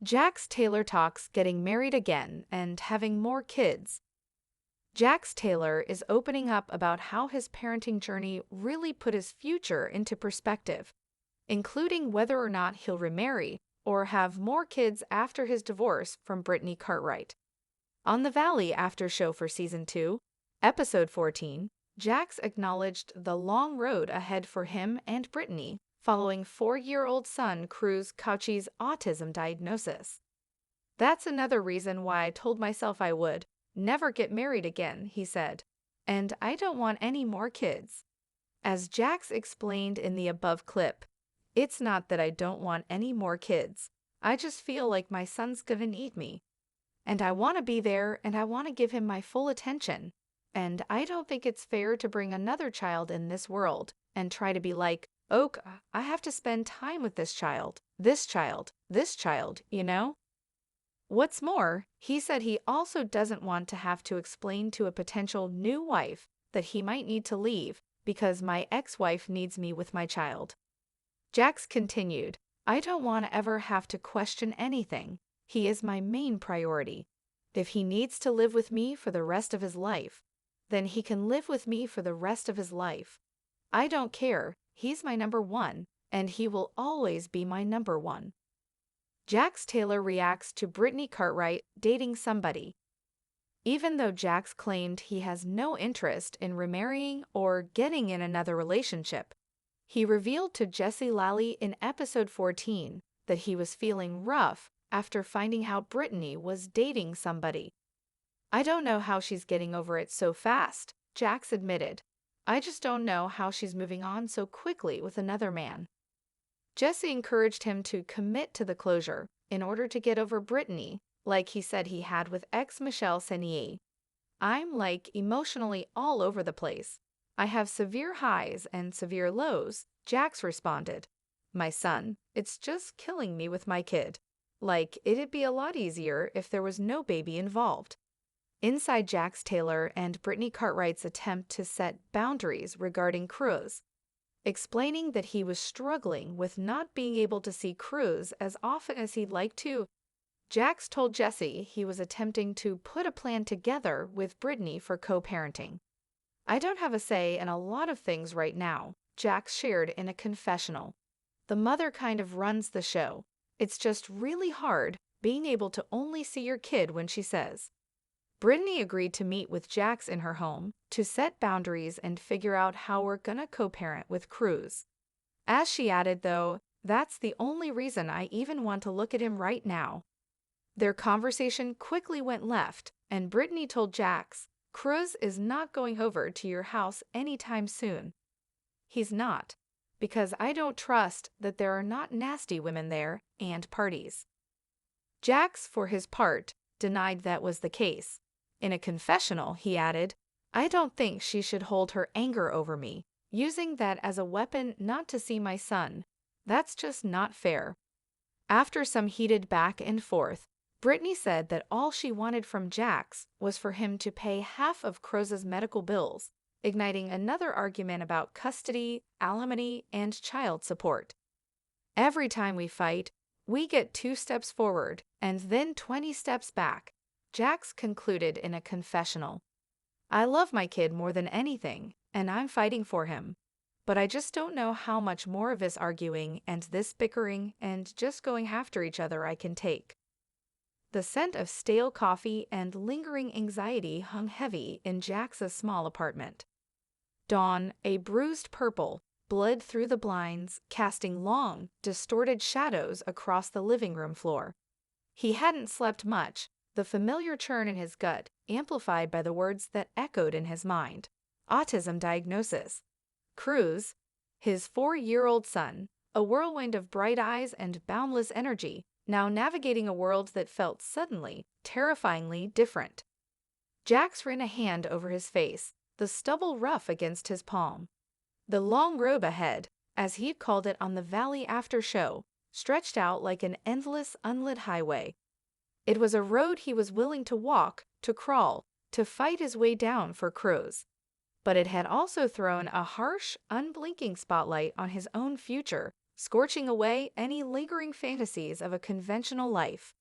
Jax Taylor talks getting married again and having more kids. Jax Taylor is opening up about how his parenting journey really put his future into perspective, including whether or not he'll remarry or have more kids after his divorce from Brittany Cartwright. On the Valley After Show for Season 2, Episode 14, Jax acknowledged the long road ahead for him and Brittany following 4-year-old son Cruz Cauchy's autism diagnosis. "That's another reason why I told myself I would never get married again," he said, "and I don't want any more kids." As Jax explained in the above clip, "It's not that I don't want any more kids. I just feel like my son's gonna need me. And I want to be there and I want to give him my full attention. And I don't think it's fair to bring another child in this world and try to be like, oh, I have to spend time with this child, this child, this child, you know?" What's more, he said he also doesn't want to have to explain to a potential new wife that he might need to leave because my ex-wife needs me with my child. Jax continued, "I don't want to ever have to question anything. He is my main priority. If he needs to live with me for the rest of his life, then he can live with me for the rest of his life. I don't care. He's my number one, and he will always be my number one." Jax Taylor reacts to Brittany Cartwright dating somebody. Even though Jax claimed he has no interest in remarrying or getting in another relationship, he revealed to Jessie Lally in episode 14 that he was feeling rough after finding out Brittany was dating somebody. "I don't know how she's getting over it so fast," Jax admitted. "I just don't know how she's moving on so quickly with another man." Jessie encouraged him to commit to the closure in order to get over Brittany, like he said he had with ex-Michelle Senier. "I'm like emotionally all over the place. I have severe highs and severe lows," Jax responded. "My son, it's just killing me with my kid. Like, it'd be a lot easier if there was no baby involved." Inside Jax Taylor and Brittany Cartwright's attempt to set boundaries regarding Cruz, explaining that he was struggling with not being able to see Cruz as often as he'd like to, Jax told Jessie he was attempting to put a plan together with Brittany for co-parenting. "I don't have a say in a lot of things right now," Jax shared in a confessional. "The mother kind of runs the show. It's just really hard being able to only see your kid when she says." Brittany agreed to meet with Jax in her home to set boundaries and figure out how we're gonna co-parent with Cruz. As she added, though, "That's the only reason I even want to look at him right now." Their conversation quickly went left, and Brittany told Jax, "Cruz is not going over to your house anytime soon." "He's not, because I don't trust that there are not nasty women there and parties." Jax, for his part, denied that was the case. In a confessional, he added, "I don't think she should hold her anger over me, using that as a weapon not to see my son. That's just not fair." After some heated back and forth, Brittany said that all she wanted from Jax was for him to pay half of Cruz's medical bills, igniting another argument about custody, alimony, and child support. "Every time we fight, we get 2 steps forward and then 20 steps back," Jax concluded in a confessional. "I love my kid more than anything, and I'm fighting for him. But I just don't know how much more of this arguing and this bickering and just going after each other I can take." The scent of stale coffee and lingering anxiety hung heavy in Jax's small apartment. Dawn, a bruised purple, bled through the blinds, casting long, distorted shadows across the living room floor. He hadn't slept much, the familiar churn in his gut amplified by the words that echoed in his mind. Autism diagnosis. Cruz, his 4-year-old son, a whirlwind of bright eyes and boundless energy, now navigating a world that felt suddenly, terrifyingly different. Jax ran a hand over his face, the stubble rough against his palm. The long road ahead, as he'd called it on the Valley After Show, stretched out like an endless, unlit highway. It was a road he was willing to walk, to crawl, to fight his way down for Cruz. But it had also thrown a harsh, unblinking spotlight on his own future, scorching away any lingering fantasies of a conventional life.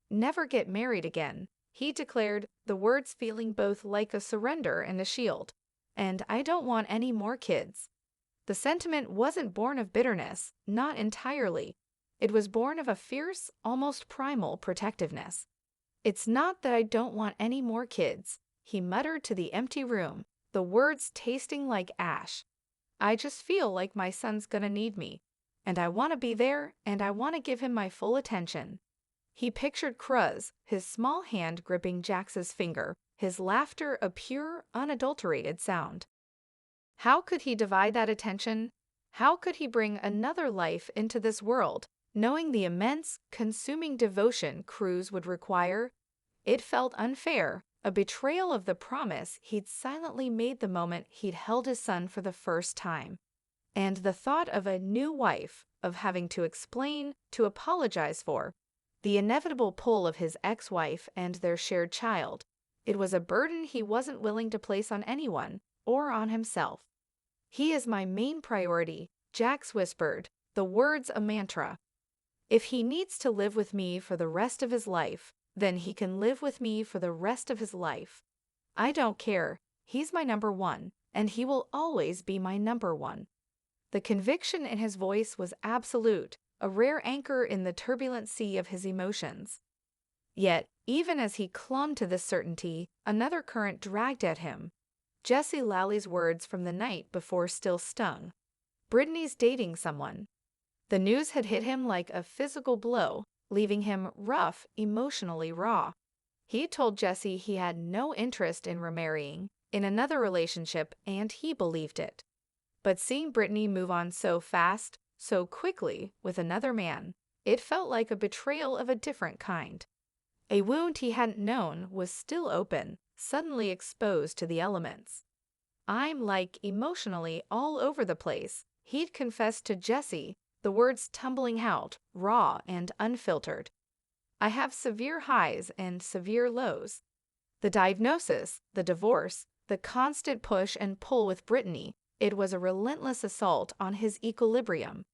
"Never get married again," he declared, the words feeling both like a surrender and a shield. "And I don't want any more kids." The sentiment wasn't born of bitterness, not entirely. It was born of a fierce, almost primal protectiveness. "It's not that I don't want any more kids," he muttered to the empty room, the words tasting like ash. "I just feel like my son's gonna need me, and I want to be there, and I want to give him my full attention." He pictured Cruz, his small hand gripping Jax's finger, his laughter a pure, unadulterated sound. How could he divide that attention? How could he bring another life into this world, knowing the immense, consuming devotion Cruz would require? It felt unfair, a betrayal of the promise he'd silently made the moment he'd held his son for the first time. And the thought of a new wife, of having to explain, to apologize for, the inevitable pull of his ex-wife and their shared child, it was a burden he wasn't willing to place on anyone, or on himself. "He is my main priority," Jax whispered, the words a mantra. "If he needs to live with me for the rest of his life, then he can live with me for the rest of his life. I don't care. He's my number one, and he will always be my number one." The conviction in his voice was absolute, a rare anchor in the turbulent sea of his emotions. Yet, even as he clung to this certainty, another current dragged at him. Jesse Lally's words from the night before still stung. Brittanys dating someone. The news had hit him like a physical blow, leaving him rough, emotionally raw. He told Jesse he had no interest in remarrying, in another relationship, and he believed it. But seeing Britney move on so fast, so quickly, with another man, it felt like a betrayal of a different kind. A wound he hadn't known was still open, suddenly exposed to the elements. "I'm like emotionally all over the place," he'd confessed to Jesse, the words tumbling out, raw and unfiltered. "I have severe highs and severe lows." The diagnosis, the divorce, the constant push and pull with Britney, it was a relentless assault on his equilibrium.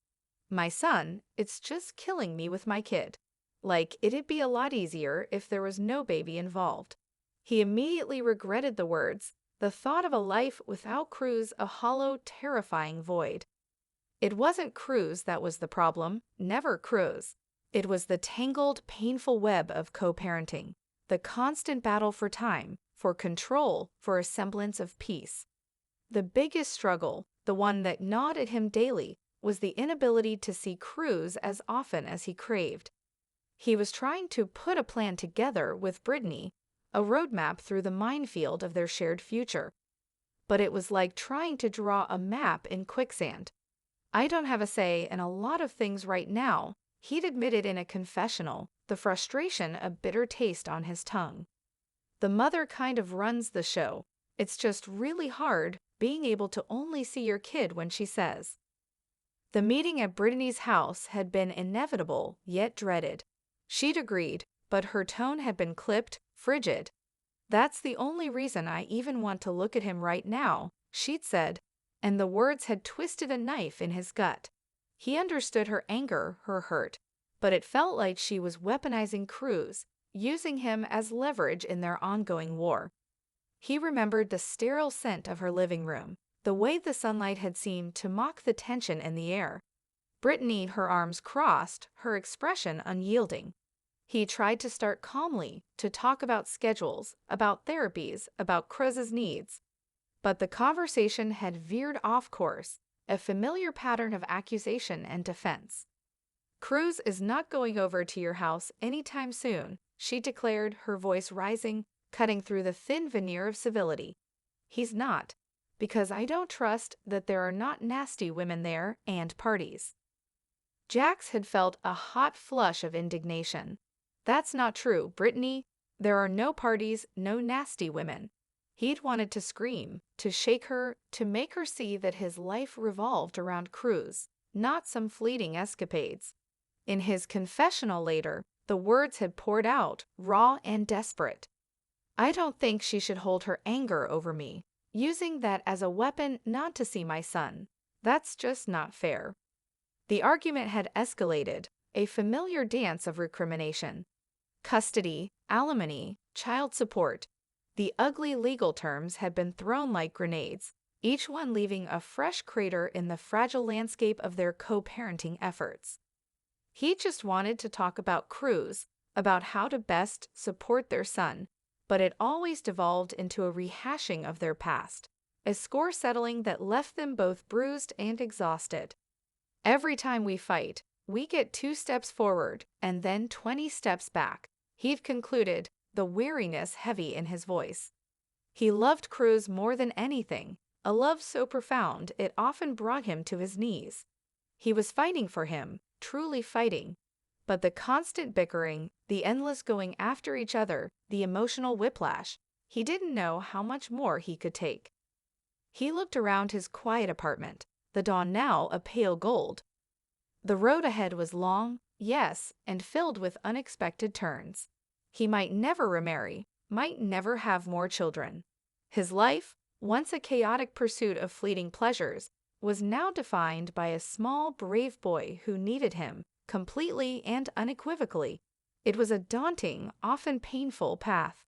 "My son, it's just killing me with my kid. Like, it'd be a lot easier if there was no baby involved." He immediately regretted the words, the thought of a life without Cruz a hollow, terrifying void. It wasn't Cruz that was the problem, never Cruz. It was the tangled, painful web of co-parenting, the constant battle for time, for control, for a semblance of peace. The biggest struggle, the one that gnawed at him daily, was the inability to see Cruz as often as he craved. He was trying to put a plan together with Britney, a roadmap through the minefield of their shared future. But it was like trying to draw a map in quicksand. "I don't have a say in a lot of things right now," he'd admitted in a confessional, the frustration a bitter taste on his tongue. "The mother kind of runs the show. It's just really hard being able to only see your kid when she says." The meeting at Brittanys' house had been inevitable, yet dreaded. She'd agreed, but her tone had been clipped, frigid. "That's the only reason I even want to look at him right now," she'd said, and the words had twisted a knife in his gut. He understood her anger, her hurt, but it felt like she was weaponizing Cruz, using him as leverage in their ongoing war. He remembered the sterile scent of her living room, the way the sunlight had seemed to mock the tension in the air. Britney, her arms crossed, her expression unyielding. He tried to start calmly, to talk about schedules, about therapies, about Cruz's needs. But the conversation had veered off course, a familiar pattern of accusation and defense. "Cruz is not going over to your house anytime soon," she declared, her voice rising, cutting through the thin veneer of civility. "He's not, because I don't trust that there are not nasty women there and parties." Jax had felt a hot flush of indignation. "That's not true, Britney. There are no parties, no nasty women." He'd wanted to scream, to shake her, to make her see that his life revolved around Cruz, not some fleeting escapades. In his confessional later, the words had poured out, raw and desperate. "I don't think she should hold her anger over me, using that as a weapon not to see my son. That's just not fair." The argument had escalated, a familiar dance of recrimination. Custody, alimony, child support. The ugly legal terms had been thrown like grenades, each one leaving a fresh crater in the fragile landscape of their co-parenting efforts. He just wanted to talk about Cruz, about how to best support their son, but it always devolved into a rehashing of their past, a score settling that left them both bruised and exhausted. Every time we fight, we get 2 steps forward and then 20 steps back, Heath concluded, the weariness heavy in his voice. He loved Cruz more than anything, a love so profound it often brought him to his knees. He was fighting for him, truly fighting. But the constant bickering, the endless going after each other, the emotional whiplash, he didn't know how much more he could take. He looked around his quiet apartment, the dawn now a pale gold. The road ahead was long, yes, and filled with unexpected turns. He might never remarry, might never have more children. His life, once a chaotic pursuit of fleeting pleasures, was now defined by a small, brave boy who needed him, completely and unequivocally. It was a daunting, often painful path.